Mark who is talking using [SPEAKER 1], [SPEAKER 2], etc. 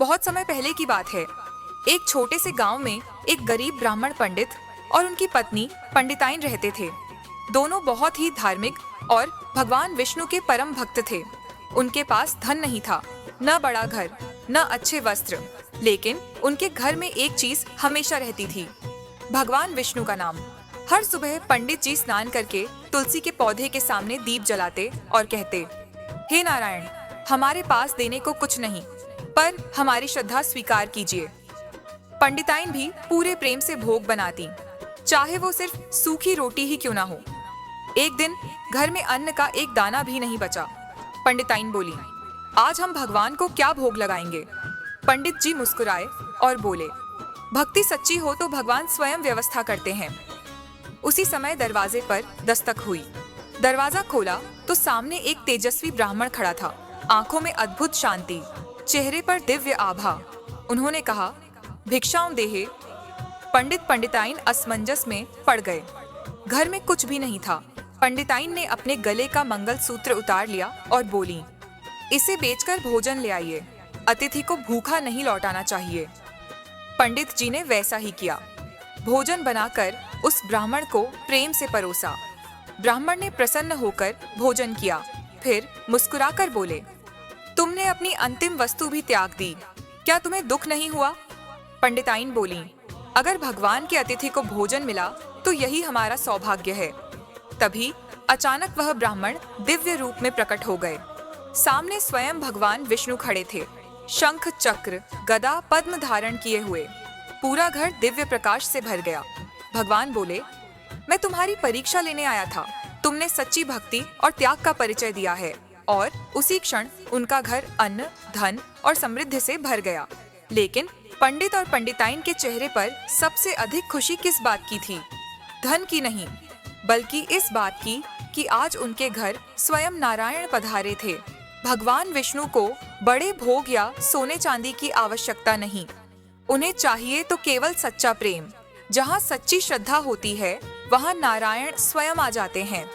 [SPEAKER 1] बहुत समय पहले की बात है। एक छोटे से गांव में एक गरीब ब्राह्मण पंडित और उनकी पत्नी पंडिताइन रहते थे। दोनों बहुत ही धार्मिक और भगवान विष्णु के परम भक्त थे। उनके पास धन नहीं था, न बड़ा घर, न अच्छे वस्त्र, लेकिन उनके घर में एक चीज हमेशा रहती थी, भगवान विष्णु का नाम। हर सुबह पंडित जी स्नान करके तुलसी के पौधे के सामने दीप जलाते और कहते, हे नारायण, हमारे पास देने को कुछ नहीं, पर हमारी श्रद्धा स्वीकार कीजिए। पंडिताइन भी पूरे प्रेम से भोग बनाती, चाहे वो सिर्फ सूखी रोटी ही क्यों ना हो। एक दिन घर में अन्न का एक दाना भी नहीं बचा। पंडिताइन बोली, आज हम भगवान को क्या भोग लगाएंगे? पंडित जी मुस्कुराए और बोले, भक्ति सच्ची हो तो भगवान स्वयं व्यवस्था करते हैं। उसी समय दरवाजे पर दस्तक हुई। दरवाजा खोला तो सामने एक तेजस्वी ब्राह्मण खड़ा था। आंखों में अद्भुत शांति, चेहरे पर दिव्य आभा। उन्होंने कहा, भिक्षाओं देहे। पंडित पंडिताइन असमंजस में पड़ गए। घर में कुछ भी नहीं था। पंडिताइन ने अपने गले का मंगलसूत्र उतार लिया और बोली, इसे बेचकर भोजन ले आइए, अतिथि को भूखा नहीं लौटाना चाहिए। पंडित जी ने वैसा ही किया। भोजन बनाकर उस ब्राह्मण को प्रेम से परोसा। ब्राह्मण ने प्रसन्न होकर भोजन किया, फिर मुस्कुराकर बोले, तुमने अपनी अंतिम वस्तु भी त्याग दी, क्या तुम्हें दुख नहीं हुआ? पंडिताइन बोली, अगर भगवान के अतिथि को भोजन मिला तो यही हमारा सौभाग्य है। तभी अचानक वह ब्राह्मण दिव्य रूप में प्रकट हो गए। सामने स्वयं भगवान विष्णु खड़े थे, शंख चक्र गदा पद्म धारण किए हुए। पूरा घर दिव्य प्रकाश से भर गया। भगवान बोले, मैं तुम्हारी परीक्षा लेने आया था। तुमने सच्ची भक्ति और त्याग का परिचय दिया है। और उसी क्षण उनका घर अन्न, धन और समृद्धि से भर गया। लेकिन पंडित और पंडिताइन के चेहरे पर सबसे अधिक खुशी किस बात की थी? धन की नहीं, बल्कि इस बात की कि आज उनके घर स्वयं नारायण पधारे थे। भगवान विष्णु को बड़े भोग या सोने चांदी की आवश्यकता नहीं। उन्हें चाहिए तो केवल सच्चा प्रेम। जहाँ सच्ची श्रद्धा होती है, वहाँ नारायण स्वयं आ जाते हैं।